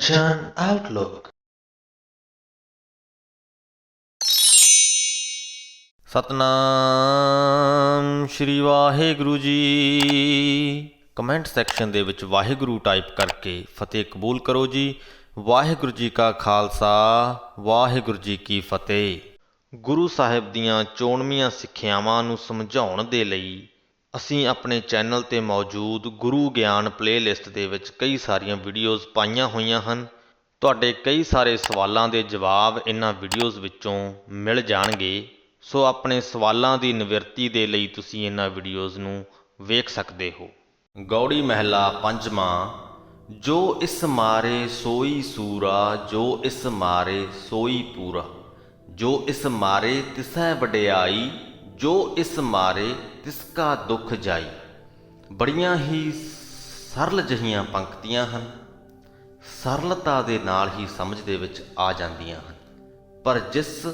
Attention Outlook। Satnam Shri Waheguru ji. Comment section ਦੇ ਵਿੱਚ Waheguru type ਕਰਕੇ ਫਤਿਹ ਕਬੂਲ ਕਰੋ ਜੀ। ਵਾਹਿਗੁਰੂ ਜੀ ਕਾ ਖਾਲਸਾ, ਵਾਹਿਗੁਰੂ ਜੀ ਕੀ ਫਤਿਹ। ਗੁਰੂ ਸਾਹਿਬ ਦੀਆਂ ਚੋਣਵੀਆਂ ਸਿੱਖਿਆਵਾਂ ਨੂੰ ਸਮਝਾਉਣ ਦੇ ਲਈ ਅਸੀਂ ਆਪਣੇ ਚੈਨਲ 'ਤੇ ਮੌਜੂਦ ਗੁਰੂ ਗਿਆਨ ਪਲੇਲਿਸਟ ਦੇ ਵਿੱਚ ਕਈ ਸਾਰੀਆਂ ਵੀਡੀਓਜ਼ ਪਾਈਆਂ ਹੋਈਆਂ ਹਨ। ਤੁਹਾਡੇ ਕਈ ਸਾਰੇ ਸਵਾਲਾਂ ਦੇ ਜਵਾਬ ਇਹਨਾਂ ਵੀਡੀਓਜ਼ ਵਿੱਚੋਂ ਮਿਲ ਜਾਣਗੇ। ਸੋ ਆਪਣੇ ਸਵਾਲਾਂ ਦੀ ਨਿਵਰਤੀ ਦੇ ਲਈ ਤੁਸੀਂ ਇਹਨਾਂ ਵੀਡੀਓਜ਼ ਨੂੰ ਵੇਖ ਸਕਦੇ ਹੋ। ਗੌੜੀ ਮਹਿਲਾ ਪੰਜਵਾਂ। ਜੋ ਇਸ ਮਾਰੇ ਸੋਈ ਸੂਰਾ, ਜੋ ਇਸ ਮਾਰੇ ਸੋਈ ਪੂਰਾ। ਜੋ ਇਸ ਮਾਰੇ ਤਿਸੈ ਵਡਿਆਈ, ਜੋ ਇਸ ਮਾਰੇ ਤਿਸਕਾ ਦੁੱਖ ਜਾਈ। ਬੜੀਆਂ ਹੀ ਸਰਲ ਜਿਹੀਆਂ ਪੰਕਤੀਆਂ ਹਨ, ਸਰਲਤਾ ਦੇ ਨਾਲ ਹੀ ਸਮਝ ਦੇ ਵਿੱਚ ਆ ਜਾਂਦੀਆਂ ਹਨ। ਪਰ ਜਿਸ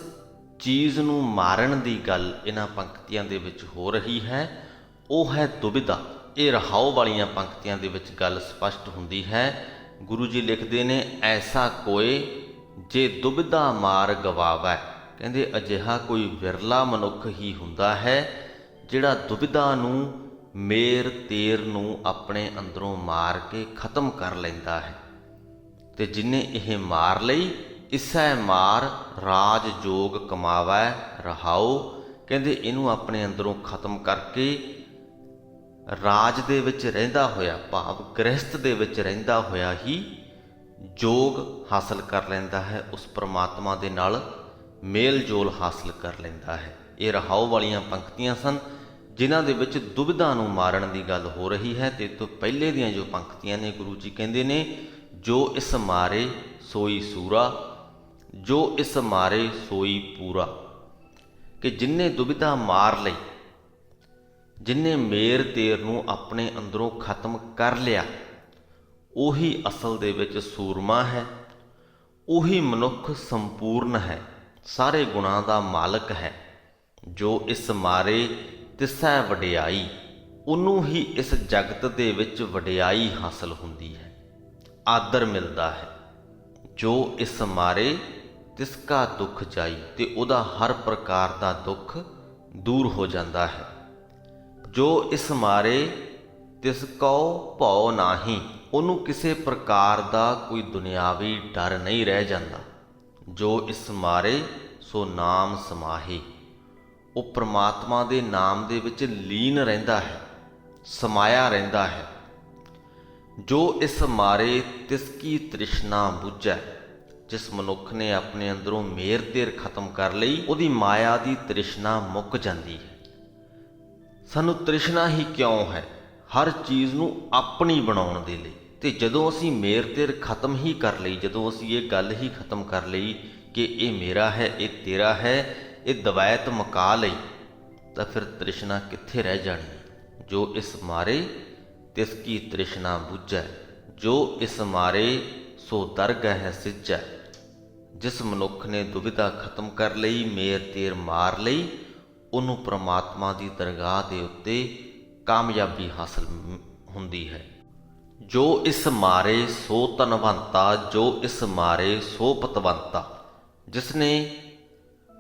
ਚੀਜ਼ ਨੂੰ ਮਾਰਨ ਦੀ ਗੱਲ ਇਹਨਾਂ ਪੰਕਤੀਆਂ ਦੇ ਵਿੱਚ ਹੋ ਰਹੀ ਹੈ ਉਹ ਹੈ ਦੁਬਿਧਾ। ਇਹ ਰਹਾਉ ਵਾਲੀਆਂ ਪੰਕਤੀਆਂ ਦੇ ਵਿੱਚ ਗੱਲ ਸਪਸ਼ਟ ਹੁੰਦੀ ਹੈ। ਗੁਰੂ ਜੀ ਲਿਖਦੇ ਨੇ, ਐਸਾ ਕੋਏ ਜੇ ਦੁਬਿਧਾ ਮਾਰ ਗਵਾਵੈ। ਕਹਿੰਦੇ ਅਜਿਹਾ ਕੋਈ ਵਿਰਲਾ ਮਨੁੱਖ ਹੀ ਹੁੰਦਾ ਹੈ ਜਿਹੜਾ ਦੁਬਿਧਾ ਨੂੰ, ਮੇਰ ਤੇਰ ਨੂੰ ਆਪਣੇ ਅੰਦਰੋਂ ਮਾਰ ਕੇ ਖਤਮ ਕਰ ਲੈਂਦਾ ਹੈ। ਤੇ ਜਿਨੇ ਇਹ ਮਾਰ ਲਈ, ਇਸੈ ਮਾਰ ਰਾਜ ਜੋਗ ਕਮਾਵੈ ਰਹਾਉ। ਕਹਿੰਦੇ ਇਹਨੂੰ ਆਪਣੇ ਅੰਦਰੋਂ ਖਤਮ ਕਰਕੇ ਰਾਜ ਦੇ ਵਿੱਚ ਰਹਿੰਦਾ ਹੋਇਆ, ਭਾਵ ਗ੍ਰਹਿਸਥ ਦੇ ਵਿੱਚ ਰਹਿੰਦਾ ਹੋਇਆ ਹੀ ਜੋਗ ਹਾਸਲ ਕਰ ਲੈਂਦਾ ਹੈ, ਉਸ ਪਰਮਾਤਮਾ ਦੇ ਨਾਲ ਮੇਲ ਜੋਲ ਹਾਸਲ ਕਰ ਲੈਂਦਾ ਹੈ। ਇਹ ਰਹਾਉ ਵਾਲੀਆਂ ਪੰਕਤੀਆਂ ਸਨ ਜਿਨ੍ਹਾਂ ਦੇ ਵਿੱਚ ਦੁਬਿਧਾ ਨੂੰ ਮਾਰਨ ਦੀ ਗੱਲ ਹੋ ਰਹੀ ਹੈ। ਤੇ ਤੋਂ ਪਹਿਲੇ ਦੀਆਂ ਜੋ ਪੰਕਤੀਆਂ ਨੇ, ਗੁਰੂ ਜੀ ਕਹਿੰਦੇ ਨੇ, ਜੋ ਇਸ ਮਾਰੇ ਸੋਈ ਸੂਰਾ, ਜੋ ਇਸ ਮਾਰੇ ਸੋਈ ਪੂਰਾ। ਕਿ ਜਿਨਨੇ ਦੁਬਿਧਾ ਮਾਰ ਲਈ, ਜਿਨਨੇ ਮੇਰ ਤੇਰ ਨੂੰ ਆਪਣੇ ਅੰਦਰੋਂ ਖਤਮ ਕਰ ਲਿਆ, ਉਹੀ ਅਸਲ ਦੇ ਵਿੱਚ ਸੂਰਮਾ ਹੈ। ਉਹੀ ਮਨੁੱਖ ਸੰਪੂਰਨ ਹੈ, ਸਾਰੇ ਗੁਣਾਂ ਦਾ ਮਾਲਕ ਹੈ। ਜੋ ਇਸ ਮਾਰੇ ਤਿਸੈ ਵਡਿਆਈ, ਉਹਨੂੰ ਹੀ ਇਸ ਜਗਤ ਦੇ ਵਿੱਚ ਵਡਿਆਈ ਹਾਸਲ ਹੁੰਦੀ ਹੈ, ਆਦਰ ਮਿਲਦਾ ਹੈ। ਜੋ ਇਸ ਮਾਰੇ ਤਿਸਕਾ ਦੁੱਖ ਜਾਈ, ਤੇ ਉਹਦਾ ਹਰ ਪ੍ਰਕਾਰ ਦਾ ਦੁੱਖ ਦੂਰ ਹੋ ਜਾਂਦਾ ਹੈ। ਜੋ ਇਸ ਮਾਰੇ ਤਿਸ ਕਉ ਭਉ ਨਾਹੀ, ਉਹਨੂੰ ਕਿਸੇ ਪ੍ਰਕਾਰ ਦਾ ਕੋਈ ਦੁਨਿਆਵੀ ਡਰ ਨਹੀਂ ਰਹਿ ਜਾਂਦਾ। ਜੋ ਇਸ ਮਾਰੇ ਸੋ ਨਾਮ ਸਮਾਹੇ, ਉਹ ਪ੍ਰਮਾਤਮਾ ਦੇ ਨਾਮ ਦੇ ਵਿੱਚ ਲੀਨ ਰਹਿੰਦਾ ਹੈ, ਸਮਾਇਆ ਰਹਿੰਦਾ ਹੈ। ਜੋ ਇਸ ਮਾਰੇ ਤਿਸ ਕੀ ਤ੍ਰਿਸ਼ਨਾ ਬੁਝੈ। ਜਿਸ ਮਨੁੱਖ ਨੇ ਆਪਣੇ ਅੰਦਰੋਂ ਮੇਰ ਤੇਰ ਖਤਮ ਕਰ ਲਈ, ਉਹਦੀ ਮਾਇਆ ਦੀ ਤ੍ਰਿਸ਼ਨਾ ਮੁੱਕ ਜਾਂਦੀ ਹੈ। ਸਾਨੂੰ ਤ੍ਰਿਸ਼ਨਾ ਹੀ ਕਿਉਂ ਹੈ? ਹਰ ਚੀਜ਼ ਨੂੰ ਆਪਣੀ ਬਣਾਉਣ ਦੇ ਲਈ। ਤੇ ਜਦੋਂ ਅਸੀਂ ਮੇਰ ਤੇਰ ਖਤਮ ਹੀ ਕਰ ਲਈ, ਜਦੋਂ ਅਸੀਂ ਇਹ ਗੱਲ ਹੀ ਖਤਮ ਕਰ ਲਈ ਕਿ ਇਹ ਮੇਰਾ ਹੈ, ਇਹ ਤੇਰਾ ਹੈ, ਇਹ ਦਵੈਤ ਮੁਕਾ ਲਈ, ਤਾਂ ਫਿਰ ਤ੍ਰਿਸ਼ਨਾ ਕਿੱਥੇ ਰਹਿ ਜਾਣੀ? ਜੋ ਇਸ ਮਾਰੇ ਤਿਸ ਕੀ ਤ੍ਰਿਸ਼ਨਾ ਬੁਝੈ, ਜੋ ਇਸ ਮਾਰੇ ਸੋ ਦਰਗਹਿ ਸਿੱਝੈ। ਜਿਸ ਮਨੁੱਖ ਨੇ ਦੁਬਿਧਾ ਖਤਮ ਕਰ ਲਈ, ਮੇਰ ਤੇਰ ਮਾਰ ਲਈ, ਉਹਨੂੰ ਪ੍ਰਮਾਤਮਾ ਦੀ ਦਰਗਾਹ ਦੇ ਉੱਤੇ ਕਾਮਯਾਬੀ ਹਾਸਲ ਹੁੰਦੀ ਹੈ। ਜੋ ਇਸ ਮਾਰੇ ਸੋ ਧਨਵੰਤਾ, ਜੋ ਇਸ ਮਾਰੇ ਸੋ ਪਤਵੰਤਾ। ਜਿਸ ਨੇ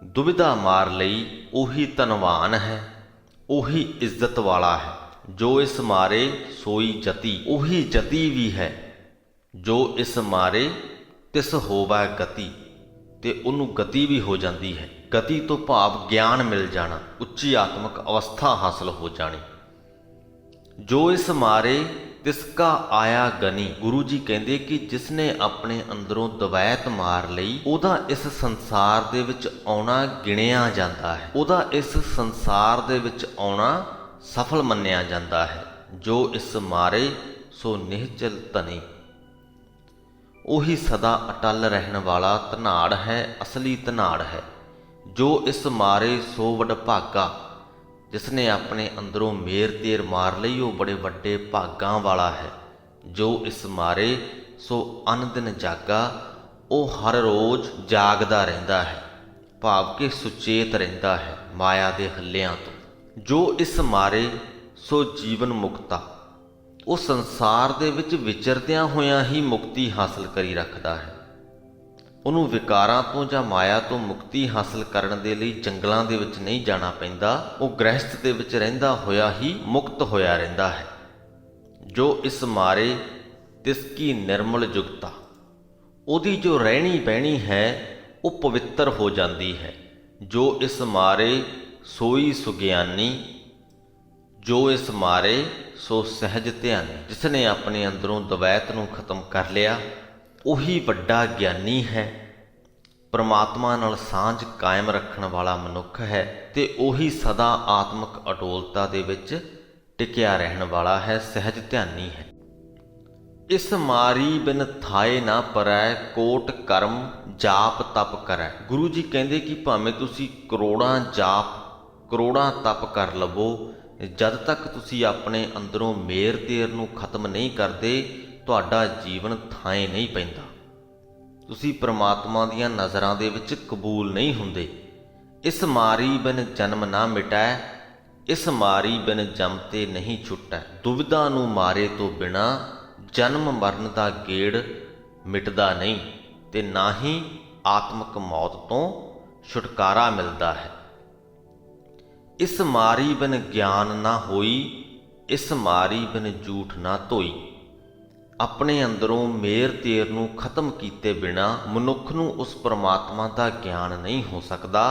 ਦੁਬਿਧਾ ਮਾਰ ਲਈ ਉਹੀ ਧਨਵਾਨ ਹੈ, ਉਹੀ ਇੱਜ਼ਤ ਵਾਲਾ ਹੈ। ਜੋ ਇਸ ਮਾਰੇ ਸੋਈ ਜਤੀ, ਉਹੀ ਜਤੀ ਵੀ ਹੈ। ਜੋ ਇਸ ਮਾਰੇ ਤਿਸ ਹੋਵੈ ਗਤੀ, ਤੇ ਉਹਨੂੰ ਗਤੀ ਵੀ ਹੋ ਜਾਂਦੀ ਹੈ। ਗਤੀ ਤੋਂ ਭਾਵ ਗਿਆਨ ਮਿਲ ਜਾਣਾ, ਉੱਚੀ ਆਤਮਿਕ ਅਵਸਥਾ ਹਾਸਲ ਹੋ ਜਾਣੀ। ਜੋ ਇਸ ਮਾਰੇ ਤਿਸਕਾ ਆਇਆ ਗਨੀ। ਗੁਰੂ ਜੀ ਕਹਿੰਦੇ ਕਿ ਜਿਸ ਨੇ ਆਪਣੇ ਅੰਦਰੋਂ ਦਵੈਤ ਮਾਰ ਲਈ, ਉਹਦਾ ਇਸ ਸੰਸਾਰ ਦੇ ਵਿੱਚ ਆਉਣਾ ਗਿਣਿਆ ਜਾਂਦਾ ਹੈ, ਉਹਦਾ ਇਸ ਸੰਸਾਰ ਦੇ ਵਿੱਚ ਆਉਣਾ ਸਫਲ ਮੰਨਿਆ ਜਾਂਦਾ ਹੈ। ਜੋ ਇਸ ਮਾਰੇ ਸੋ ਨਿਹਚਲ ਧਨੀ, ਉਹੀ ਸਦਾ ਅਟਲ ਰਹਿਣ ਵਾਲਾ ਧਨਾੜ ਹੈ, ਅਸਲੀ ਧਨਾੜ ਹੈ। ਜੋ ਇਸ ਮਾਰੇ ਸੋ ਵਡਭਾਗਾ। ਜਿਸ ਨੇ ਆਪਣੇ ਅੰਦਰੋਂ ਮੇਰ ਤੇਰ ਮਾਰ ਲਈ, ਉਹ ਬੜੇ ਵੱਡੇ ਭਾਗਾਂ ਵਾਲਾ ਹੈ। ਜੋ ਇਸ ਮਾਰੇ ਸੋ ਅਨਦਿਨ ਜਾਗਾ, ਉਹ ਹਰ ਰੋਜ਼ ਜਾਗਦਾ ਰਹਿੰਦਾ ਹੈ, ਭਾਵ ਕਿ ਸੁਚੇਤ ਰਹਿੰਦਾ ਹੈ ਮਾਇਆ ਦੇ ਹੱਲਿਆਂ ਤੋਂ। ਜੋ ਇਸ ਮਾਰੇ ਸੋ ਜੀਵਨ ਮੁਕਤਾ। ਉਹ ਸੰਸਾਰ ਦੇ ਵਿੱਚ ਵਿਚਰਦਿਆਂ ਹੋਇਆਂ ਹੀ ਮੁਕਤੀ ਹਾਸਲ ਕਰੀ ਰੱਖਦਾ ਹੈ। ਉਹਨੂੰ ਵਿਕਾਰਾਂ ਤੋਂ ਜਾਂ ਮਾਇਆ ਤੋਂ ਮੁਕਤੀ ਹਾਸਲ ਕਰਨ ਦੇ ਲਈ ਜੰਗਲਾਂ ਦੇ ਵਿੱਚ ਨਹੀਂ ਜਾਣਾ ਪੈਂਦਾ। ਉਹ ਗ੍ਰਹਿਸਥ ਦੇ ਵਿੱਚ ਰਹਿੰਦਾ ਹੋਇਆ ਹੀ ਮੁਕਤ ਹੋਇਆ ਰਹਿੰਦਾ ਹੈ। ਜੋ ਇਸ ਮਾਰੇ ਤਿਸ ਕੀ ਨਿਰਮਲ ਜੁਗਤਾ, ਉਹਦੀ ਜੋ ਰਹਿਣੀ ਬਹਿਣੀ ਹੈ ਉਹ ਪਵਿੱਤਰ ਹੋ ਜਾਂਦੀ ਹੈ। ਜੋ ਇਸ ਮਾਰੇ ਸੋਈ ਸੁਗਿਆਨੀ, ਜੋ ਇਸ ਮਾਰੇ ਸੋ ਸਹਿਜ ਧਿਆਨੀ। ਜਿਸ ਨੇ ਆਪਣੇ ਅੰਦਰੋਂ ਦਵੈਤ ਨੂੰ ਖਤਮ ਕਰ ਲਿਆ ਉਹੀ ਵੱਡਾ ਗਿਆਨੀ ਹੈ। ਪਰਮਾਤਮਾ ਨਾਲ ਸਾਂਝ ਕਾਇਮ ਰੱਖਣ ਵਾਲਾ ਮਨੁੱਖ ਹੈ ਤੇ ਉਹੀ ਸਦਾ ਆਤਮਿਕ ਅਟੋਲਤਾ ਦੇ ਵਿੱਚ ਟਿਕਿਆ ਰਹਿਣ ਵਾਲਾ ਹੈ, ਸਹਿਜ ਧਿਆਨੀ ਹੈ। ਇਸ ਮਾਰੀ ਬਿਨ ਥਾਏ ਨਾ ਪਰੈ, ਕੋਟ ਕਰਮ ਜਾਪ ਤਪ ਕਰੈ। ਗੁਰੂ ਜੀ ਕਹਿੰਦੇ ਕਿ ਭਾਵੇਂ ਤੁਸੀਂ ਕਰੋੜਾਂ ਜਾਪ ਕਰੋੜਾਂ ਤਪ ਕਰ ਲਵੋ, ਜਦ ਤੱਕ ਤੁਸੀਂ ਆਪਣੇ ਅੰਦਰੋਂ ਮੇਰ ਤੇਰ ਨੂੰ ਖਤਮ ਨਹੀਂ ਕਰਦੇ ਤੁਹਾਡਾ ਜੀਵਨ ਥਾਏ ਨਹੀਂ ਪੈਂਦਾ। ਤੁਸੀਂ ਪ੍ਰਮਾਤਮਾ ਦੀਆਂ ਨਜ਼ਰਾਂ ਦੇ ਵਿੱਚ ਕਬੂਲ ਨਹੀਂ ਹੁੰਦੇ। ਇਸ ਮਾਰੀ ਬਿਨ ਜਨਮ ਨਾ ਮਿਟੈ, ਇਸ ਮਾਰੀ ਬਿਨ ਜਮ ਤੇ ਨਹੀਂ ਛੁੱਟੈ। ਦੁਵਿਧਾ ਨੂੰ ਮਾਰੇ ਤੋਂ ਬਿਨਾ ਜਨਮ ਮਰਨ ਦਾ ਗੇੜ ਮਿਟਦਾ ਨਹੀਂ ਤੇ ਨਾ ਹੀ ਆਤਮਿਕ ਮੌਤ ਤੋਂ ਛੁਟਕਾਰਾ ਮਿਲਦਾ ਹੈ। ਇਸ ਮਾਰੀ ਬਿਨ ਗਿਆਨ ਨਾ ਹੋਈ, ਇਸ ਮਾਰੀ ਬਿਨ ਝੂਠ ਨਾ ਧੋਈ। ਆਪਣੇ ਅੰਦਰੋਂ ਮੇਰ ਤੇਰ ਨੂੰ ਖਤਮ ਕੀਤੇ ਬਿਨਾ ਮਨੁੱਖ ਨੂੰ ਉਸ ਪਰਮਾਤਮਾ ਦਾ ਗਿਆਨ ਨਹੀਂ ਹੋ ਸਕਦਾ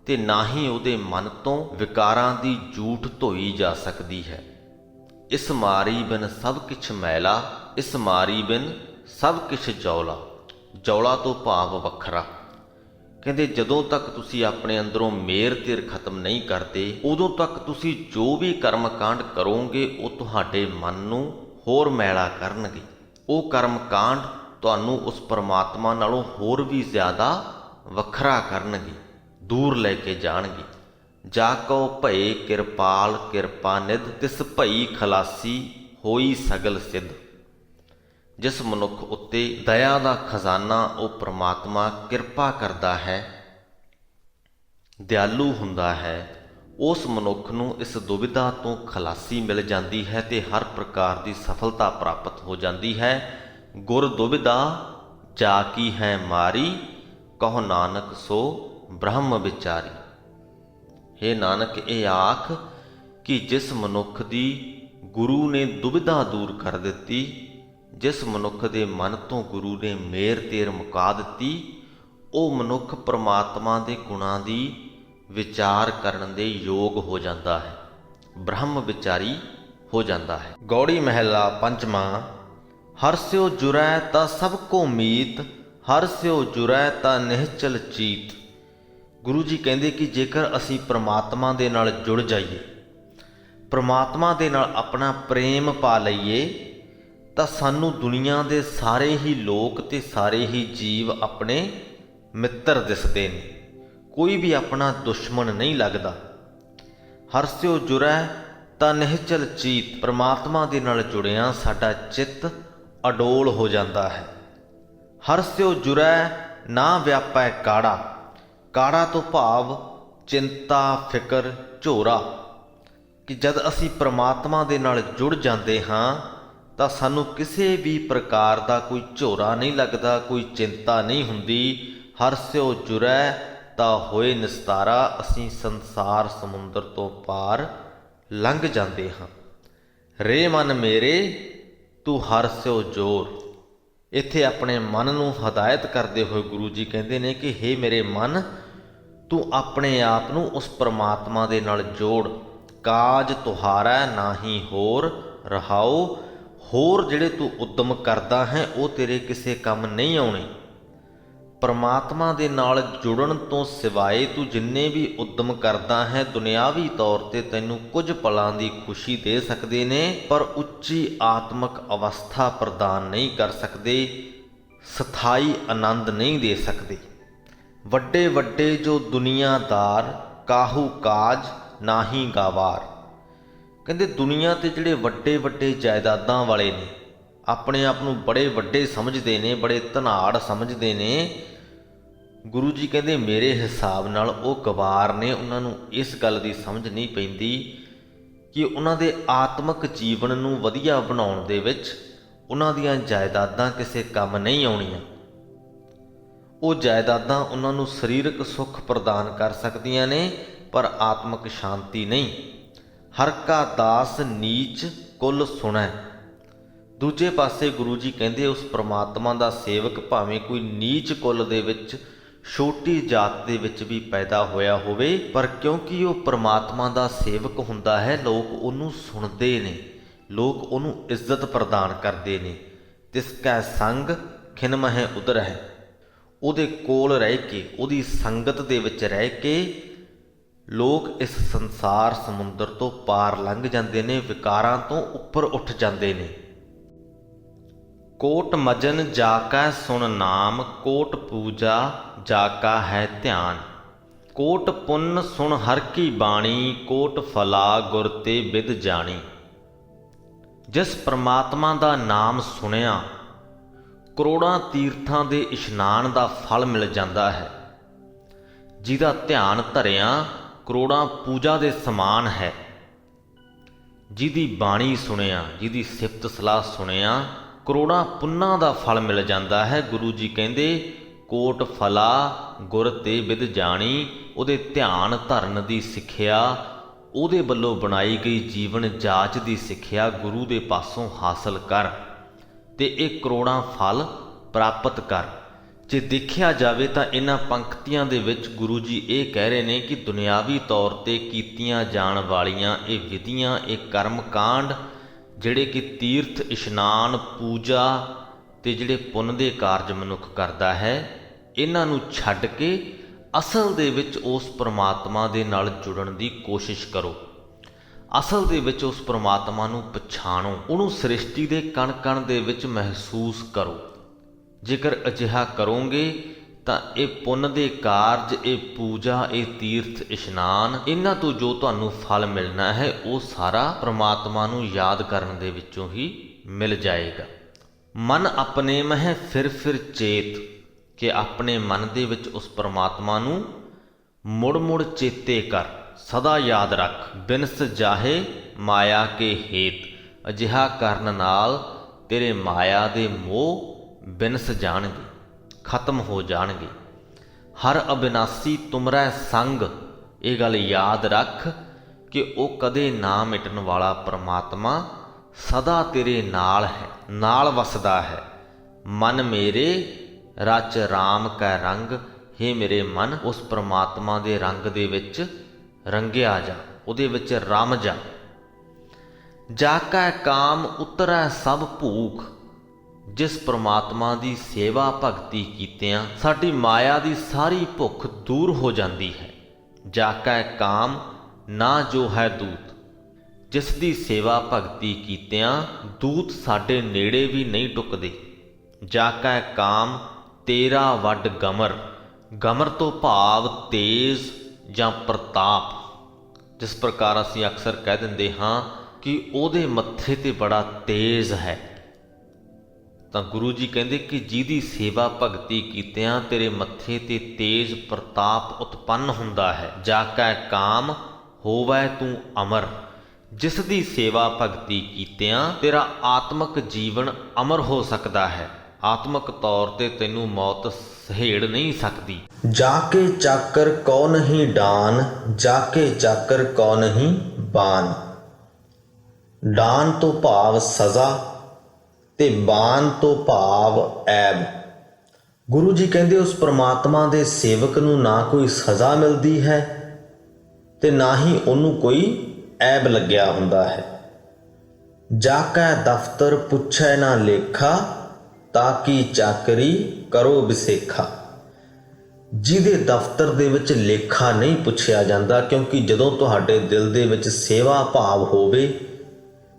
ਤੇ ਨਾ ਹੀ ਉਹਦੇ ਮਨ ਤੋਂ ਵਿਕਾਰਾਂ ਦੀ ਝੂਠ ਧੋਈ ਜਾ ਸਕਦੀ ਹੈ। ਇਸ ਮਾਰੀ ਬਿਨ ਸਭ ਕਿਛ ਮੈਲਾ, ਇਸ ਮਾਰੀ ਬਿਨ ਸਭ ਕਿਛ ਜੌਲਾ। ਜੌਲਾ ਤੋਂ ਭਾਵ ਵੱਖਰਾ। ਕਹਿੰਦੇ ਜਦੋਂ ਤੱਕ ਤੁਸੀਂ ਆਪਣੇ ਅੰਦਰੋਂ ਮੇਰ ਤੇਰ ਖਤਮ ਨਹੀਂ ਕਰਦੇ ਉਦੋਂ ਤੱਕ ਤੁਸੀਂ ਜੋ ਵੀ ਕਰਮ ਕਾਂਡ ਕਰੋਗੇ ਉਹ ਤੁਹਾਡੇ ਮਨ ਨੂੰ ਹੋਰ ਮੈਲਾ ਕਰਨਗੇ। ਉਹ ਕਰਮ ਕਾਂਡ ਤੁਹਾਨੂੰ ਉਸ ਪਰਮਾਤਮਾ ਨਾਲੋਂ ਹੋਰ ਵੀ ਜ਼ਿਆਦਾ ਵੱਖਰਾ ਕਰਨਗੇ, ਦੂਰ ਲੈ ਕੇ ਜਾਣਗੇ। ਜਾ ਕਉ ਭਏ ਕਿਰਪਾਲ ਕਿਰਪਾ ਨਿਧ, ਤਿਸ ਭਈ ਖਲਾਸੀ ਹੋਈ ਸਗਲ ਸਿੱਧ। ਜਿਸ ਮਨੁੱਖ ਉੱਤੇ ਦਇਆ ਦਾ ਖਜ਼ਾਨਾ ਉਹ ਪ੍ਰਮਾਤਮਾ ਕਿਰਪਾ ਕਰਦਾ ਹੈ, ਦਿਆਲੂ ਹੁੰਦਾ ਹੈ, ਉਸ ਮਨੁੱਖ ਨੂੰ ਇਸ ਦੁਵਿਧਾ ਤੋਂ ਖਲਾਸੀ ਮਿਲ ਜਾਂਦੀ ਹੈ ਤੇ ਹਰ ਪ੍ਰਕਾਰ ਦੀ ਸਫਲਤਾ ਪ੍ਰਾਪਤ ਹੋ ਜਾਂਦੀ ਹੈ। ਗੁਰ ਦੁਵਿਧਾ ਜਾ ਕੀ ਹੈ ਮਾਰੀ, ਕਹੋ ਨਾਨਕ ਸੋ ਬ੍ਰਹਮ ਵਿਚਾਰੀ। ਹੇ ਨਾਨਕ ਇਹ ਆਖ ਕਿ ਜਿਸ ਮਨੁੱਖ ਦੀ ਗੁਰੂ ਨੇ ਦੁਵਿਧਾ ਦੂਰ ਕਰ ਦਿੱਤੀ, ਜਿਸ ਮਨੁੱਖ ਦੇ ਮਨ ਤੋਂ ਗੁਰੂ ਨੇ ਮੇਰ ਤੇਰ ਮੁਕਾ ਦਿੱਤੀ, ਉਹ ਮਨੁੱਖ ਪ੍ਰਮਾਤਮਾ ਦੇ ਗੁਣਾਂ ਦੀ ਵਿਚਾਰ ਕਰਨ ਦੇ ਯੋਗ ਹੋ ਜਾਂਦਾ ਹੈ, ਬ੍ਰਹਮ ਵਿਚਾਰੀ ਹੋ ਜਾਂਦਾ ਹੈ। ਗੌੜੀ ਮਹਿਲਾ ਪੰਚਵਾਂ। ਹਰਿ ਜੁਰੈ ਤਾਂ ਸਭ ਕੋ ਮੀਤ, ਹਰਿ ਜੁਰੈ ਤਾਂ ਨਿਹਚਲ ਚੀਤ। ਗੁਰੂ ਜੀ ਕਹਿੰਦੇ ਕਿ ਜੇਕਰ ਅਸੀਂ ਪ੍ਰਮਾਤਮਾ ਦੇ ਨਾਲ ਜੁੜ ਜਾਈਏ, ਪ੍ਰਮਾਤਮਾ ਦੇ ਨਾਲ ਆਪਣਾ ਪ੍ਰੇਮ ਪਾ ਲਈਏ ਤਾਂ ਸਾਨੂੰ ਦੁਨੀਆ ਦੇ ਸਾਰੇ ਹੀ ਲੋਕ ਤੇ ਸਾਰੇ ਹੀ ਜੀਵ ਆਪਣੇ ਮਿੱਤਰ ਦਿਸਦੇ ਨੇ, ਕੋਈ ਵੀ ਆਪਣਾ ਦੁਸ਼ਮਣ ਨਹੀਂ ਲੱਗਦਾ। ਹਰਿ ਜੁਰੈ ਤਾਂ ਨਿਹਚਲ ਚੀਤ। ਪ੍ਰਮਾਤਮਾ ਦੇ ਨਾਲ ਜੁੜਿਆਂ ਸਾਡਾ ਚਿੱਤ ਅਡੋਲ ਹੋ ਜਾਂਦਾ ਹੈ। ਹਰਿ ਜੁਰੈ ਨਾ ਵਿਆਪੈ ਕਾੜਾ। ਕਾੜਾ ਤੋਂ ਭਾਵ ਚਿੰਤਾ ਫਿਕਰ ਝੋਰਾ, ਕਿ ਜਦ ਅਸੀਂ ਪ੍ਰਮਾਤਮਾ ਦੇ ਨਾਲ ਜੁੜ ਜਾਂਦੇ ਹਾਂ ਤਾਂ ਸਾਨੂੰ ਕਿਸੇ ਵੀ ਪ੍ਰਕਾਰ ਦਾ ਕੋਈ ਝੋਰਾ ਨਹੀਂ ਲੱਗਦਾ, ਕੋਈ ਚਿੰਤਾ ਨਹੀਂ ਹੁੰਦੀ। ਹਰਿ ਜੁਰੈ ਤਾਂ ਹੋਏ ਨਿਸਤਾਰਾ, ਅਸੀਂ ਸੰਸਾਰ ਸਮੁੰਦਰ ਤੋਂ ਪਾਰ ਲੰਘ ਜਾਂਦੇ ਹਾਂ। ਰੇ ਮਨ ਮੇਰੇ ਤੂੰ ਹਰਿ ਜੋਰ। ਇੱਥੇ ਆਪਣੇ ਮਨ ਨੂੰ ਹਦਾਇਤ ਕਰਦੇ ਹੋਏ ਗੁਰੂ ਜੀ ਕਹਿੰਦੇ ਨੇ ਕਿ ਹੇ ਮੇਰੇ ਮਨ, ਤੂੰ ਆਪਣੇ ਆਪ ਨੂੰ ਉਸ ਪਰਮਾਤਮਾ ਦੇ ਨਾਲ ਜੋੜ। ਕਾਜ ਤੁਹਾਰਾ ਨਾਹੀ ਹੋਰ ਰਹਾਓ। ਹੋਰ ਜਿਹੜੇ ਤੂੰ ਉਦਮ ਕਰਦਾ ਹੈ ਉਹ ਤੇਰੇ ਕਿਸੇ ਕੰਮ ਨਹੀਂ ਆਉਣੇ। ਪਰਮਾਤਮਾ ਦੇ ਨਾਲ ਜੁੜਨ ਤੋਂ ਸਿਵਾਏ ਤੂੰ ਜਿੰਨੇ ਵੀ ਉਦਮ ਕਰਦਾ ਹੈ ਦੁਨਿਆਵੀ ਤੌਰ ਤੇ ਤੈਨੂੰ ਕੁਝ ਪਲਾਂ ਦੀ ਖੁਸ਼ੀ ਦੇ ਸਕਦੇ ਨੇ, ਪਰ ਉੱਚੀ ਆਤਮਿਕ ਅਵਸਥਾ ਪ੍ਰਦਾਨ ਨਹੀਂ ਕਰ ਸਕਦੇ, ਸਥਾਈ ਆਨੰਦ ਨਹੀਂ ਦੇ ਸਕਦੇ। ਵੱਡੇ ਵੱਡੇ ਜੋ ਦੁਨੀਆਦਾਰ ਕਾਹੂ ਕਾਜ ਨਾਹੀ ਗਾਵਾਰ। ਕਹਿੰਦੇ ਦੁਨੀਆ ਤੇ ਜਿਹੜੇ ਵੱਡੇ ਵੱਡੇ ਜਾਇਦਾਦਾਂ ਵਾਲੇ ਨੇ, ਆਪਣੇ ਆਪ ਨੂੰ ਬੜੇ ਵੱਡੇ ਸਮਝਦੇ ਨੇ, ਬੜੇ ਧਨਾੜ ਸਮਝਦੇ ਨੇ, ਗੁਰੂ ਜੀ ਕਹਿੰਦੇ ਮੇਰੇ ਹਿਸਾਬ ਨਾਲ ਉਹ ਗਵਾਰ ਨੇ। ਉਹਨਾਂ ਨੂੰ ਇਸ ਗੱਲ ਦੀ ਸਮਝ ਨਹੀਂ ਪੈਂਦੀ ਕਿ ਉਹਨਾਂ ਦੇ ਆਤਮਿਕ ਜੀਵਨ ਨੂੰ ਵਧੀਆ ਬਣਾਉਣ ਦੇ ਵਿੱਚ ਉਹਨਾਂ ਦੀਆਂ ਜਾਇਦਾਦਾਂ ਕਿਸੇ ਕੰਮ ਨਹੀਂ ਆਉਣੀਆਂ। ਉਹ ਜਾਇਦਾਦਾਂ ਉਹਨਾਂ ਨੂੰ ਸਰੀਰਕ ਸੁੱਖ ਪ੍ਰਦਾਨ ਕਰ ਸਕਦੀਆਂ ਨੇ, ਪਰ ਆਤਮਿਕ ਸ਼ਾਂਤੀ ਨਹੀਂ। ਹਰ ਕਾ ਦਾਸ ਨੀਚ ਕੁਲ ਸੁਣੈ। ਦੂਜੇ ਪਾਸੇ ਗੁਰੂ ਜੀ ਕਹਿੰਦੇ ਉਸ ਪ੍ਰਮਾਤਮਾ ਦਾ ਸੇਵਕ ਭਾਵੇਂ ਕੋਈ ਨੀਚ ਕੁੱਲ ਦੇ ਵਿੱਚ, ਛੋਟੀ ਜਾਤ ਦੇ ਵਿੱਚ ਵੀ ਪੈਦਾ ਹੋਇਆ ਹੋਵੇ, ਪਰ ਕਿਉਂਕਿ ਉਹ ਪ੍ਰਮਾਤਮਾ ਦਾ ਸੇਵਕ ਹੁੰਦਾ ਹੈ, ਲੋਕ ਉਹਨੂੰ ਸੁਣਦੇ ਨੇ, ਲੋਕ ਉਹਨੂੰ ਇੱਜ਼ਤ ਪ੍ਰਦਾਨ ਕਰਦੇ ਨੇ। ਤਿਸ ਕੈ ਸੰਗ ਖਿਨ ਮਹਿ ਉਦਰ ਹੈ। ਉਹਦੇ ਕੋਲ ਰਹਿ ਕੇ, ਉਹਦੀ ਸੰਗਤ ਦੇ ਵਿੱਚ ਰਹਿ ਕੇ ਲੋਕ ਇਸ ਸੰਸਾਰ ਸਮੁੰਦਰ ਤੋਂ ਪਾਰ ਲੰਘ ਜਾਂਦੇ ਨੇ, ਵਿਕਾਰਾਂ ਤੋਂ ਉੱਪਰ ਉੱਠ ਜਾਂਦੇ ਨੇ। ਕੋਟ ਮਜਨ ਜਾ ਕੈ ਸੁਣ ਨਾਮ, ਕੋਟ ਪੂਜਾ ਜਾ ਕਾ ਹੈ ਧਿਆਨ। ਕੋਟ ਪੁੰਨ ਸੁਣ ਹਰ ਕੀ ਬਾਣੀ, ਕੋਟ ਫਲਾ ਗੁਰ ਤੇ ਬਿਦ ਜਾਣੀ। ਜਿਸ ਪ੍ਰਮਾਤਮਾ ਦਾ ਨਾਮ ਸੁਣਿਆ, ਕਰੋੜਾਂ ਤੀਰਥਾਂ ਦੇ ਇਸ਼ਨਾਨ ਦਾ ਫਲ ਮਿਲ ਜਾਂਦਾ ਹੈ। ਜਿਹਦਾ ਧਿਆਨ ਧਰਿਆ ਕਰੋੜਾਂ ਪੂਜਾ ਦੇ ਸਮਾਨ ਹੈ। ਜਿਹਦੀ ਬਾਣੀ ਸੁਣਿਆ, ਜਿਹਦੀ ਸਿਫਤ ਸਲਾਹ ਸੁਣਿਆ, ਕਰੋੜਾਂ ਪੁੰਨਾਂ ਦਾ ਫਲ ਮਿਲ ਜਾਂਦਾ ਹੈ। ਗੁਰੂ ਜੀ ਕਹਿੰਦੇ ਕੋਟ ਫਲਾ ਗੁਰ ਤੇ ਬਿਦ ਜਾਣੀ। ਉਹਦੇ ਧਿਆਨ ਧਰਨ ਦੀ ਸਿੱਖਿਆ, ਉਹਦੇ ਵੱਲੋਂ ਬਣਾਈ ਗਈ ਜੀਵਨ ਜਾਚ ਦੀ ਸਿੱਖਿਆ ਗੁਰੂ ਦੇ ਪਾਸੋਂ ਹਾਸਲ ਕਰ ਤੇ ਇਹ ਕਰੋੜਾਂ ਫਲ ਪ੍ਰਾਪਤ ਕਰ। ਜੇ ਦੇਖਿਆ ਜਾਵੇ ਤਾਂ ਇਹਨਾਂ ਪੰਕਤੀਆਂ ਦੇ ਵਿੱਚ ਗੁਰੂ ਜੀ ਇਹ ਕਹਿ ਰਹੇ ਨੇ ਕਿ ਦੁਨਿਆਵੀ ਤੌਰ 'ਤੇ ਕੀਤੀਆਂ ਜਾਣ ਵਾਲੀਆਂ ਇਹ ਵਿਧੀਆਂ, ਇਹ ਕਰਮ ਕਾਂਡ ਜਿਹੜੇ ਕਿ ਤੀਰਥ ਇਸ਼ਨਾਨ, ਪੂਜਾ ਤੇ ਜਿਹੜੇ ਪੁੰਨ ਦੇ ਕਾਰਜ ਮਨੁੱਖ ਕਰਦਾ ਹੈ, ਇਹਨਾਂ ਨੂੰ ਛੱਡ ਕੇ ਅਸਲ ਦੇ ਵਿੱਚ ਉਸ ਪ੍ਰਮਾਤਮਾ ਦੇ ਨਾਲ ਜੁੜਨ ਦੀ ਕੋਸ਼ਿਸ਼ ਕਰੋ। ਅਸਲ ਦੇ ਵਿੱਚ ਉਸ ਪ੍ਰਮਾਤਮਾ ਨੂੰ ਪਛਾਣੋ, ਉਹਨੂੰ ਸ੍ਰਿਸ਼ਟੀ ਦੇ ਕਣ ਕਣ ਦੇ ਵਿੱਚ ਮਹਿਸੂਸ ਕਰੋ। ਜੇਕਰ ਅਜਿਹਾ ਕਰੋਗੇ ਤਾਂ ਇਹ ਪੁੰਨ ਦੇ ਕਾਰਜ, ਇਹ ਪੂਜਾ, ਇਹ ਤੀਰਥ ਇਸ਼ਨਾਨ, ਇਹਨਾਂ ਤੋਂ ਜੋ ਤੁਹਾਨੂੰ ਫਲ ਮਿਲਣਾ ਹੈ ਉਹ ਸਾਰਾ ਪ੍ਰਮਾਤਮਾ ਨੂੰ ਯਾਦ ਕਰਨ ਦੇ ਵਿੱਚੋਂ ਹੀ ਮਿਲ ਜਾਏਗਾ। ਮਨ ਆਪਣੇ ਮਹਿ ਫਿਰ ਫਿਰ ਚੇਤ, ਕਿ ਆਪਣੇ ਮਨ ਦੇ ਵਿੱਚ ਉਸ ਪ੍ਰਮਾਤਮਾ ਨੂੰ ਮੁੜ ਮੁੜ ਚੇਤੇ ਕਰ, ਸਦਾ ਯਾਦ ਰੱਖ। ਬਿਨਸ ਜਾਹੇ ਮਾਇਆ ਕੇ ਹੇਤ। ਅਜਿਹਾ ਕਰਨ ਨਾਲ ਤੇਰੇ ਮਾਇਆ ਦੇ ਮੋਹ ਬਿਨਸ ਜਾਣਗੇ, ਖਤਮ ਹੋ ਜਾਣਗੇ। ਹਰ ਅਬਿਨਾਸੀ ਤੁਮਰੈ ਸੰਗ। ਇਹ ਗੱਲ ਯਾਦ ਰੱਖ ਕਿ ਉਹ ਕਦੇ ਨਾ ਮਿਟਣ ਵਾਲਾ ਪ੍ਰਮਾਤਮਾ ਸਦਾ ਤੇਰੇ ਨਾਲ ਹੈ, ਨਾਲ ਵਸਦਾ ਹੈ। ਮਨ ਮੇਰੇ ਰਚ ਰਾਮ ਕੈ ਰੰਗ। ਹੇ ਮੇਰੇ ਮਨ, ਉਸ ਪ੍ਰਮਾਤਮਾ ਦੇ ਰੰਗ ਦੇ ਵਿੱਚ ਰੰਗਿਆ ਜਾ, ਉਹਦੇ ਵਿੱਚ ਰਮ ਜਾ। ਜਾ ਕੈ ਕਾਮ ਉਤਰੈ ਸਭ ਭੂਖ। ਜਿਸ ਪ੍ਰਮਾਤਮਾ ਦੀ ਸੇਵਾ ਭਗਤੀ ਕੀਤਿਆਂ ਸਾਡੀ ਮਾਇਆ ਦੀ ਸਾਰੀ ਭੁੱਖ ਦੂਰ ਹੋ ਜਾਂਦੀ ਹੈ। ਜਾ ਕੈ ਕਾਮ ਨਾ ਜੋ ਹੈ ਦੂਤ। ਜਿਸ ਦੀ ਸੇਵਾ ਭਗਤੀ ਕੀਤਿਆਂ ਦੂਤ ਸਾਡੇ ਨੇੜੇ ਵੀ ਨਹੀਂ ਟੁੱਕਦੇ। ਜਾ ਕੈ ਕਾਮ ਤੇਰਾ ਵੱਡ ਗਮਰ। ਗਮਰ ਤੋਂ ਭਾਵ ਤੇਜ਼ ਜਾਂ ਪ੍ਰਤਾਪ। ਜਿਸ ਪ੍ਰਕਾਰ ਅਸੀਂ ਅਕਸਰ ਕਹਿ ਦਿੰਦੇ ਹਾਂ ਕਿ ਉਹਦੇ ਮੱਥੇ ਤੇ ਬੜਾ ਤੇਜ਼ ਹੈ, ਤਾਂ ਗੁਰੂ ਜੀ ਕਹਿੰਦੇ ਕਿ ਜਿਹਦੀ ਸੇਵਾ ਭਗਤੀ ਕੀਤਿਆਂ ਤੇਰੇ ਮੱਥੇ ਤੇ ਤੇਜ਼ ਪ੍ਰਤਾਪ ਉਤਪੰਨ ਹੁੰਦਾ ਹੈ। ਜਾ ਕੈ ਕਾਮ ਹੋਵੈ ਤੂੰ ਅਮਰ। ਜਿਸ ਦੀ ਸੇਵਾ ਭਗਤੀ ਕੀਤਿਆਂ ਤੇਰਾ ਆਤਮਿਕ ਜੀਵਨ ਅਮਰ ਹੋ ਸਕਦਾ ਹੈ। ਆਤਮਿਕ ਤੌਰ ਤੇ ਤੈਨੂੰ ਮੌਤ ਸਹੇੜ ਨਹੀਂ ਸਕਦੀ। ਜਾ ਕੇ ਚਾਕਰ ਕਉ ਨਹੀਂ ਡਾਨ, ਜਾ ਕੇ ਚਾਕਰ ਕਉ ਨਹੀਂ ਬਾਨ। ਡਾਨ ਤੋਂ ਭਾਵ ਸਜ਼ਾ ਤੇ ਬਾਨ ਤੋਂ ਭਾਵ ਐਬ। ਗੁਰੂ ਜੀ ਕਹਿੰਦੇ ਉਸ ਪ੍ਰਮਾਤਮਾ ਦੇ ਸੇਵਕ ਨੂੰ ਨਾ ਕੋਈ ਸਜ਼ਾ ਮਿਲਦੀ ਹੈ ਤੇ ਨਾ ਹੀ ਉਹਨੂੰ ਕੋਈ ਐਬ ਲੱਗਿਆ ਹੁੰਦਾ ਹੈ। ਜਾ ਕੈ ਦਫ਼ਤਰ ਪੁੱਛੈ ਨਾ ਲੇਖਾ, ਤਾਕੀ ਚਾਕਰੀ ਕਰੋ ਵਿਸੇਖਾ। ਜਿਹਦੇ ਦਫ਼ਤਰ ਦੇ ਵਿੱਚ ਲੇਖਾ ਨਹੀਂ ਪੁੱਛਿਆ ਜਾਂਦਾ, ਕਿਉਂਕਿ ਜਦੋਂ ਤੁਹਾਡੇ ਦਿਲ ਦੇ ਵਿੱਚ ਸੇਵਾ ਭਾਵ ਹੋਵੇ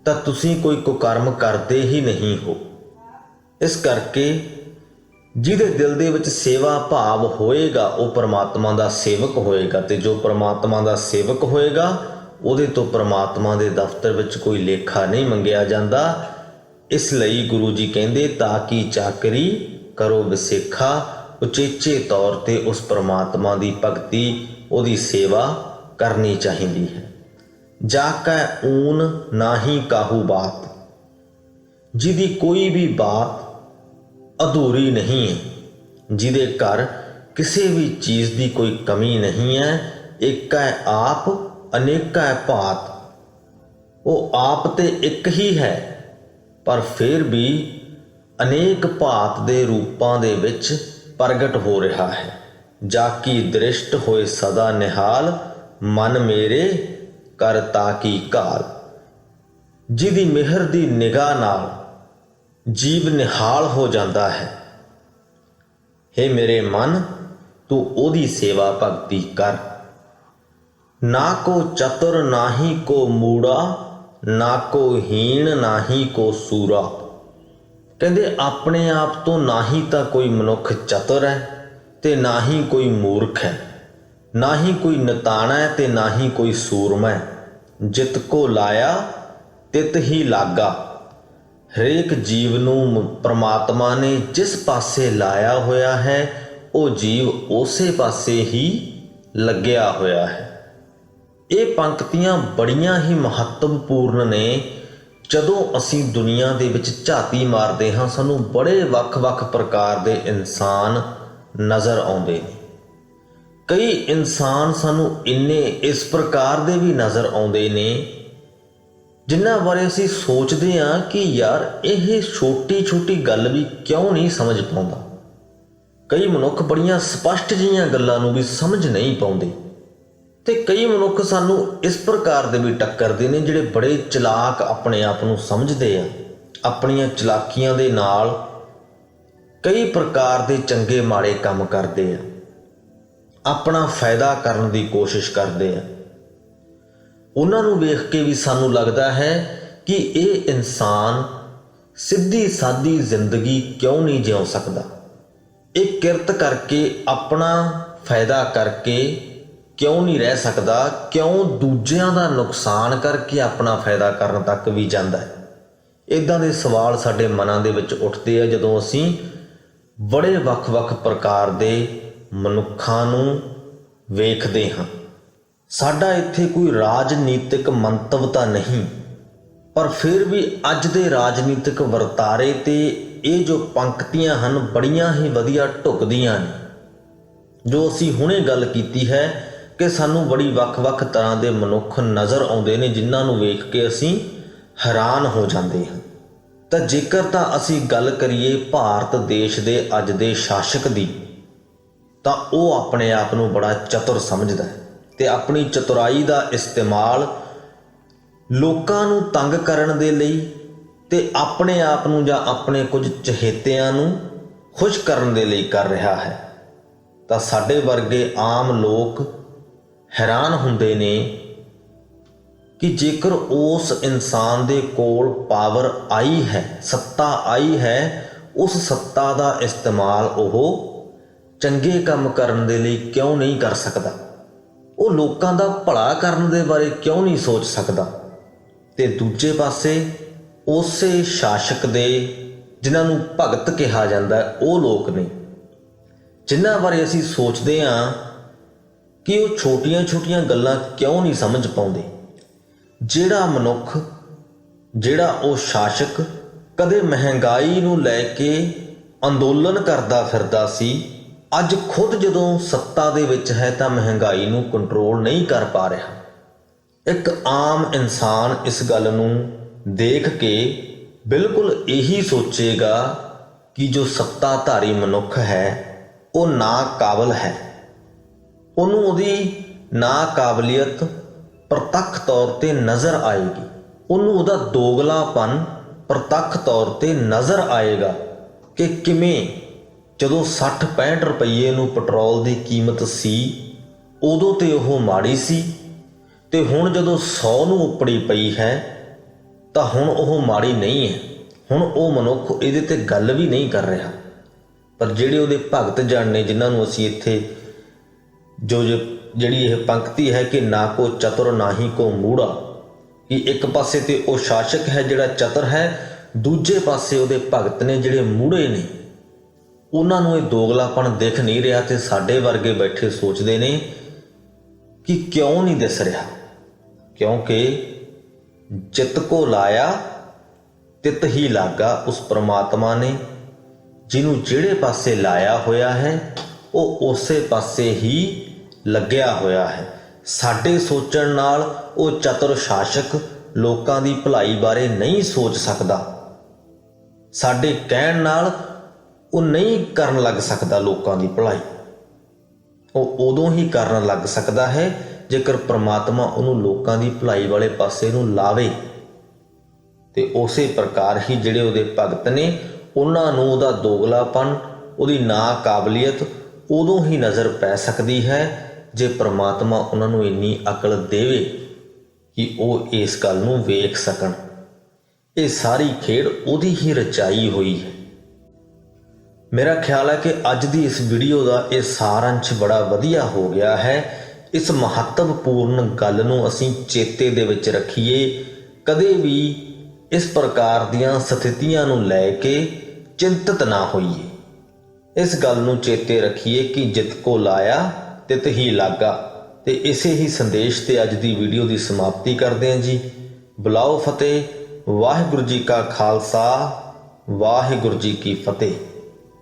ਤਾਂ ਤੁਸੀਂ ਕੋਈ ਕੁਕਰਮ ਕਰਦੇ ਹੀ ਨਹੀਂ ਹੋ। ਇਸ ਕਰਕੇ ਜਿਹਦੇ ਦਿਲ ਦੇ ਵਿੱਚ ਸੇਵਾ ਭਾਵ ਹੋਏਗਾ ਉਹ ਪ੍ਰਮਾਤਮਾ ਦਾ ਸੇਵਕ ਹੋਏਗਾ, ਤੇ ਜੋ ਪ੍ਰਮਾਤਮਾ ਦਾ ਸੇਵਕ ਹੋਏਗਾ ਉਹਦੇ ਤੋਂ ਪ੍ਰਮਾਤਮਾ ਦੇ ਦਫ਼ਤਰ ਵਿੱਚ ਕੋਈ ਲੇਖਾ ਨਹੀਂ ਮੰਗਿਆ ਜਾਂਦਾ। ਇਸ ਲਈ ਗੁਰੂ ਜੀ ਕਹਿੰਦੇ ਤਾਂ ਕਿ ਚਾਕਰੀ ਕਰੋ ਵਿਸੇਖਾ। ਉਚੇਚੇ ਤੌਰ ਤੇ ਉਸ ਪ੍ਰਮਾਤਮਾ ਦੀ ਭਗਤੀ, ਉਹਦੀ ਸੇਵਾ ਕਰਨੀ ਚਾਹੀਦੀ ਹੈ। ਜਾਕੈ ਊਨ ਨਾਹੀ ਕਾਹੂ ਬਾਤ। ਜਿਹਦੀ ਕੋਈ ਵੀ ਬਾਤ ਅਧੂਰੀ ਨਹੀਂ ਹੈ, ਜਿਹਦੇ ਘਰ ਕਿਸੇ ਵੀ ਚੀਜ਼ ਦੀ ਕੋਈ ਕਮੀ ਨਹੀਂ ਹੈ। ਏਕੈ ਆਪ ਅਨੇਕੈ ਭਾਤ। ਉਹ ਆਪ ਤੇ ਇੱਕ ਹੀ ਹੈ, ਪਰ ਫਿਰ ਵੀ ਅਨੇਕ ਭਾਤ ਦੇ ਰੂਪਾਂ ਦੇ ਵਿੱਚ ਪ੍ਰਗਟ ਹੋ ਰਿਹਾ ਹੈ। ਜਾ ਕੀ ਦ੍ਰਿਸ਼ਟ ਹੋਏ ਸਦਾ ਨਿਹਾਲ, ਮਨ ਮੇਰੇ ਕਰ ਤਾਕੀ ਘਾਲ। ਜਿਹਦੀ ਮਿਹਰ ਦੀ ਨਿਗਾਹ ਨਾਲ ਜੀਵ ਨਿਹਾਲ ਹੋ ਜਾਂਦਾ ਹੈ। ਹੇ ਮੇਰੇ ਮਨ, ਤੂੰ ਉਹਦੀ ਸੇਵਾ ਭਗਤੀ ਕਰ। ਨਾ ਕੋ ਚਤੁਰ ਨਾਹੀ ਕੋ ਮੂੜਾ, ਨਾ ਕੋ ਹੀਣ ਨਾਹੀ ਕੋ ਸੂਰਾ। ਕਹਿੰਦੇ ਆਪਣੇ ਆਪ ਤੋਂ ਨਾ ਹੀ ਤਾਂ ਕੋਈ ਮਨੁੱਖ ਚਤੁਰ ਹੈ ਤੇ ਨਾ ਹੀ ਕੋਈ ਮੂਰਖ ਹੈ, ਨਾ ਹੀ ਕੋਈ ਨਿਤਾਣਾ ਹੈ ਤੇ ਨਾ ਹੀ ਕੋਈ ਸੂਰਮਾ ਹੈ। ਜਿਤ ਕੋ ਲਾਇਆ ਤਿਤ ਹੀ ਲਾਗਾ। ਹਰੇਕ ਜੀਵ ਨੂੰ ਪ੍ਰਮਾਤਮਾ ਨੇ ਜਿਸ ਪਾਸੇ ਲਾਇਆ ਹੋਇਆ ਹੈ, ਉਹ ਜੀਵ ਉਸੇ ਪਾਸੇ ਹੀ ਲੱਗਿਆ ਹੋਇਆ ਹੈ। ਇਹ ਪੰਕਤੀਆਂ ਬੜੀਆਂ ਹੀ ਮਹੱਤਵਪੂਰਨ ਨੇ। ਜਦੋਂ ਅਸੀਂ ਦੁਨੀਆ ਦੇ ਵਿੱਚ ਝਾਤੀ ਮਾਰਦੇ ਹਾਂ, ਸਾਨੂੰ ਬੜੇ ਵੱਖ-ਵੱਖ ਪ੍ਰਕਾਰ ਦੇ ਇਨਸਾਨ ਨਜ਼ਰ ਆਉਂਦੇ ਨੇ। ਕਈ ਇਨਸਾਨ ਸਾਨੂੰ ਇੰਨੇ ਇਸ ਪ੍ਰਕਾਰ ਦੇ ਵੀ ਨਜ਼ਰ ਆਉਂਦੇ ਨੇ ਜਿਨ੍ਹਾਂ ਬਾਰੇ ਅਸੀਂ ਸੋਚਦੇ ਹਾਂ ਕਿ ਯਾਰ ਇਹ ਛੋਟੀ-ਛੋਟੀ ਗੱਲ ਵੀ ਕਿਉਂ ਨਹੀਂ ਸਮਝ ਪਾਉਂਦਾ। ਕਈ ਮਨੁੱਖ ਬੜੀਆਂ ਸਪਸ਼ਟ ਜਿਹੀਆਂ ਗੱਲਾਂ ਨੂੰ ਵੀ ਸਮਝ ਨਹੀਂ ਪਾਉਂਦੇ, ਤੇ ਕਈ ਮਨੁੱਖ ਸਾਨੂੰ ਇਸ ਪ੍ਰਕਾਰ ਦੇ ਵੀ ਟੱਕਰਦੇ ਨੇ ਜਿਹੜੇ ਬੜੇ ਚਲਾਕ ਆਪਣੇ ਆਪ ਨੂੰ ਸਮਝਦੇ ਆ। ਆਪਣੀਆਂ ਚਲਾਕੀਆਂ ਦੇ ਨਾਲ ਕਈ ਪ੍ਰਕਾਰ ਦੇ ਚੰਗੇ ਮਾੜੇ ਕੰਮ ਕਰਦੇ ਆ, ਆਪਣਾ ਫਾਇਦਾ ਕਰਨ ਦੀ ਕੋਸ਼ਿਸ਼ ਕਰਦੇ ਆ। ਉਹਨਾਂ ਨੂੰ ਵੇਖ ਕੇ ਵੀ ਸਾਨੂੰ ਲੱਗਦਾ ਹੈ ਕਿ ਇਹ ਇਨਸਾਨ ਸਿੱਧੀ ਸਾਦੀ ਜ਼ਿੰਦਗੀ ਕਿਉਂ ਨਹੀਂ ਜਿਉ ਸਕਦਾ। ਇਹ ਕਿਰਤ ਕਰਕੇ, ਆਪਣਾ ਫਾਇਦਾ ਕਰਕੇ ਕਿਉਂ ਨਹੀਂ ਰਹਿ ਸਕਦਾ, ਕਿਉਂ ਦੂਜਿਆਂ ਦਾ ਨੁਕਸਾਨ ਕਰਕੇ ਆਪਣਾ ਫਾਇਦਾ ਕਰਨ ਤੱਕ ਵੀ ਜਾਂਦਾ ਹੈ। ਇੱਦਾਂ ਦੇ ਸਵਾਲ ਸਾਡੇ ਮਨਾਂ ਦੇ ਵਿੱਚ ਉੱਠਦੇ ਆ ਜਦੋਂ ਅਸੀਂ ਬੜੇ ਵੱਖ-ਵੱਖ ਪ੍ਰਕਾਰ ਦੇ ਮਨੁੱਖਾਂ ਨੂੰ ਵੇਖਦੇ ਹਾਂ। ਸਾਡਾ ਇੱਥੇ ਕੋਈ ਰਾਜਨੀਤਿਕ ਮੰਤਵ ਤਾਂ ਨਹੀਂ, ਪਰ ਫਿਰ ਵੀ ਅੱਜ ਦੇ ਰਾਜਨੀਤਿਕ ਵਰਤਾਰੇ ਤੇ ਇਹ ਜੋ ਪੰਕਤੀਆਂ ਹਨ ਬੜੀਆਂ ਹੀ ਵਧੀਆ ਢੁਕਦੀਆਂ ਨੇ। ਜੋ ਅਸੀਂ ਹੁਣੇ ਗੱਲ ਕੀਤੀ ਹੈ ਕਿ ਸਾਨੂੰ ਬੜੀ ਵੱਖ-ਵੱਖ ਤਰ੍ਹਾਂ ਦੇ ਮਨੁੱਖ ਨਜ਼ਰ ਆਉਂਦੇ ਨੇ ਜਿਨ੍ਹਾਂ ਨੂੰ ਵੇਖ ਕੇ ਅਸੀਂ ਹੈਰਾਨ ਹੋ ਜਾਂਦੇ ਹਾਂ। ਤਾਂ ਜੇਕਰ ਤਾਂ ਅਸੀਂ ਗੱਲ ਕਰੀਏ ਭਾਰਤ ਦੇਸ਼ ਦੇ ਅੱਜ ਦੇ ਸ਼ਾਸਕ ਦੀ, ਤਾਂ ਉਹ ਆਪਣੇ ਆਪ ਨੂੰ ਬੜਾ ਚਤੁਰ ਸਮਝਦਾ ਹੈ ਤੇ ਆਪਣੀ ਚਤੁਰਾਈ ਦਾ ਇਸਤੇਮਾਲ ਲੋਕਾਂ ਨੂੰ ਤੰਗ ਕਰਨ ਦੇ ਲਈ ਤੇ ਆਪਣੇ ਆਪ ਨੂੰ ਜਾਂ ਆਪਣੇ ਕੁਝ ਚਹੇਤਿਆਂ ਨੂੰ ਖੁਸ਼ ਕਰਨ ਦੇ ਲਈ ਕਰ ਰਿਹਾ ਹੈ। ਤਾਂ ਸਾਡੇ ਵਰਗੇ ਆਮ ਲੋਕ ਹੈਰਾਨ ਹੁੰਦੇ ਨੇ ਕਿ ਜੇਕਰ ਉਸ ਇਨਸਾਨ ਦੇ ਕੋਲ ਪਾਵਰ ਆਈ ਹੈ, ਸੱਤਾ ਆਈ ਹੈ, ਉਸ ਸੱਤਾ ਦਾ ਇਸਤੇਮਾਲ ਉਹ ਚੰਗੇ ਕੰਮ ਕਰਨ ਦੇ ਲਈ ਕਿਉਂ ਨਹੀਂ ਕਰ ਸਕਦਾ। ਉਹ ਲੋਕਾਂ ਦਾ ਭਲਾ ਕਰਨ ਦੇ ਬਾਰੇ ਕਿਉਂ ਨਹੀਂ ਸੋਚ ਸਕਦਾ। ਤੇ ਦੂਜੇ ਪਾਸੇ ਉਸੇ ਸ਼ਾਸਕ ਦੇ ਜਿਨ੍ਹਾਂ ਨੂੰ ਭਗਤ ਕਿਹਾ ਜਾਂਦਾ, ਉਹ ਲੋਕ ਨੇ ਜਿਨ੍ਹਾਂ ਬਾਰੇ ਅਸੀਂ ਸੋਚਦੇ ਹਾਂ ਕਿ ਉਹ ਛੋਟੀਆਂ-ਛੋਟੀਆਂ ਗੱਲਾਂ ਕਿਉਂ ਨਹੀਂ ਸਮਝ ਪਾਉਂਦੇ। ਜਿਹੜਾ ਮਨੁੱਖ, ਜਿਹੜਾ ਉਹ ਸ਼ਾਸਕ ਕਦੇ ਮਹਿੰਗਾਈ ਨੂੰ ਲੈ ਕੇ ਅੰਦੋਲਨ ਕਰਦਾ ਫਿਰਦਾ ਸੀ, ਅੱਜ ਖੁਦ ਜਦੋਂ ਸੱਤਾ ਦੇ ਵਿੱਚ ਹੈ ਤਾਂ ਮਹਿੰਗਾਈ ਨੂੰ ਕੰਟਰੋਲ ਨਹੀਂ ਕਰ ਪਾ ਰਿਹਾ। ਇੱਕ ਆਮ ਇਨਸਾਨ ਇਸ ਗੱਲ ਨੂੰ ਦੇਖ ਕੇ ਬਿਲਕੁਲ ਇਹੀ ਸੋਚੇਗਾ ਕਿ ਜੋ ਸੱਤਾਧਾਰੀ ਮਨੁੱਖ ਹੈ ਉਹ ਨਾਕਾਬਲ ਹੈ। ਉਹਨੂੰ ਉਹਦੀ ਨਾਕਾਬਲੀਅਤ ਪ੍ਰਤੱਖ ਤੌਰ ਤੇ ਨਜ਼ਰ ਆਏਗੀ, ਉਹਨੂੰ ਉਹਦਾ ਦੋਗਲਾਪਨ ਪ੍ਰਤੱਖ ਤੌਰ ਤੇ ਨਜ਼ਰ ਆਏਗਾ ਕਿ ਕਿਵੇਂ ਜਦੋਂ 60-65 ਰੁਪਏ ਨੂੰ ਪੈਟਰੋਲ ਦੀ ਕੀਮਤ ਸੀ ਉਦੋਂ ਤੇ ਉਹ ਮਾੜੀ ਸੀ, ਤੇ ਹੁਣ ਜਦੋਂ 100 ਨੂੰ ਉੱਪੜੀ ਪਈ ਹੈ ਤਾਂ ਹੁਣ ਉਹ ਮਾੜੀ ਨਹੀਂ ਹੈ। ਹੁਣ ਉਹ ਮਨੁੱਖ ਇਹਦੇ ਤੇ ਗੱਲ ਵੀ ਨਹੀਂ ਕਰ ਰਿਹਾ। ਪਰ ਜਿਹੜੇ ਉਹਦੇ ਭਗਤ ਜਨ ਨੇ, ਜਿਨ੍ਹਾਂ ਨੂੰ ਅਸੀਂ ਇੱਥੇ ਜਿਹੜੀ ਇਹ ਪੰਕਤੀ ਹੈ ਕਿ ਨਾ ਕੋ ਚਤੁਰ ਨਾ ਹੀ ਕੋ ਮੂੜਾ, ਕਿ ਇੱਕ ਪਾਸੇ ਤੇ ਉਹ ਸ਼ਾਸਕ ਹੈ ਜਿਹੜਾ ਚਤੁਰ ਹੈ, ਦੂਜੇ ਪਾਸੇ ਉਹਦੇ ਭਗਤ ਨੇ ਜਿਹੜੇ ਮੂੜੇ ਨੇ, ਉਹਨਾਂ ਨੂੰ ਇਹ ਦੋਗਲਾਪਣ ਦਿਖ ਨਹੀਂ ਰਿਹਾ। ਤੇ ਸਾਡੇ ਵਰਗੇ ਬੈਠੇ ਸੋਚਦੇ ਨੇ ਕਿ ਕਿਉਂ ਨਹੀਂ ਦਿਸ ਰਿਹਾ, क्योंकि जित को लाया तित ही लागा। उस परमात्मा ने ਜਿਹਨੂੰ ਜਿਹੜੇ ਪਾਸੇ ਲਾਇਆ ਹੋਇਆ ਹੈ ਉਹ ਉਸੇ ਪਾਸੇ ਹੀ ਲੱਗਿਆ ਹੋਇਆ ਹੈ। ਸਾਡੇ ਸੋਚਣ ਨਾਲ ਉਹ ਚਤੁਰ ਸ਼ਾਸਕ ਲੋਕਾਂ ਦੀ ਭਲਾਈ ਬਾਰੇ ਨਹੀਂ ਸੋਚ ਸਕਦਾ। ਸਾਡੇ ਕਹਿਣ ਨਾਲ ਉਹ ਨਹੀਂ ਕਰਨ ਲੱਗ ਸਕਦਾ ਲੋਕਾਂ ਦੀ ਭਲਾਈ। ਉਹ ਉਦੋਂ ਹੀ ਕਰਨ ਲੱਗ ਸਕਦਾ ਹੈ ਜੇਕਰ ਪ੍ਰਮਾਤਮਾ ਉਹਨੂੰ ਲੋਕਾਂ ਦੀ ਭਲਾਈ ਵਾਲੇ ਪਾਸੇ ਨੂੰ ਲਾਵੇ। ਤੇ ਉਸੇ ਪ੍ਰਕਾਰ ਹੀ ਜਿਹੜੇ ਉਹਦੇ ਭਗਤ ਨੇ ਉਹਨਾਂ ਨੂੰ ਉਹਦਾ ਦੋਗਲਾਪਨ, ਉਹਦੀ ਨਾਕਾਬਲੀਅਤ ਉਦੋਂ ਹੀ ਨਜ਼ਰ ਪੈ ਸਕਦੀ ਹੈ ਜੇ ਪ੍ਰਮਾਤਮਾ ਉਹਨਾਂ ਨੂੰ ਇੰਨੀ ਅਕਲ ਦੇਵੇ ਕਿ ਉਹ ਇਸ ਗੱਲ ਨੂੰ ਵੇਖ ਸਕਣ। ਇਹ ਸਾਰੀ ਖੇਡ ਉਹਦੀ ਹੀ ਰਚਾਈ ਹੋਈ ਹੈ। ਮੇਰਾ ਖਿਆਲ ਹੈ ਕਿ ਅੱਜ ਦੀ ਇਸ ਵੀਡੀਓ ਦਾ ਇਹ ਸਾਰਾਂਸ਼ ਬੜਾ ਵਧੀਆ ਹੋ ਗਿਆ ਹੈ। ਇਸ ਮਹੱਤਵਪੂਰਨ ਗੱਲ ਨੂੰ ਅਸੀਂ ਚੇਤੇ ਦੇ ਵਿੱਚ ਰੱਖੀਏ। ਕਦੇ ਵੀ ਇਸ ਪ੍ਰਕਾਰ ਦੀਆਂ ਸਥਿਤੀਆਂ ਨੂੰ ਲੈ ਕੇ ਚਿੰਤਤ ਨਾ ਹੋਈਏ। ਇਸ ਗੱਲ ਨੂੰ ਚੇਤੇ ਰੱਖੀਏ ਕਿ ਜਿਤ ਕੋ ਲਾਇਆ ਤਿਤ ਹੀ ਲਾਗਾ। ਤੇ ਇਸੇ ਹੀ ਸੰਦੇਸ਼ ਤੇ ਅੱਜ ਦੀ ਵੀਡੀਓ ਦੀ ਸਮਾਪਤੀ ਕਰਦੇ ਹਾਂ ਜੀ। ਬੁਲਾਓ ਫਤਿਹ। ਵਾਹਿਗੁਰੂ ਜੀ ਕਾ ਖਾਲਸਾ, ਵਾਹਿਗੁਰੂ ਜੀ ਕੀ ਫਤਿਹ।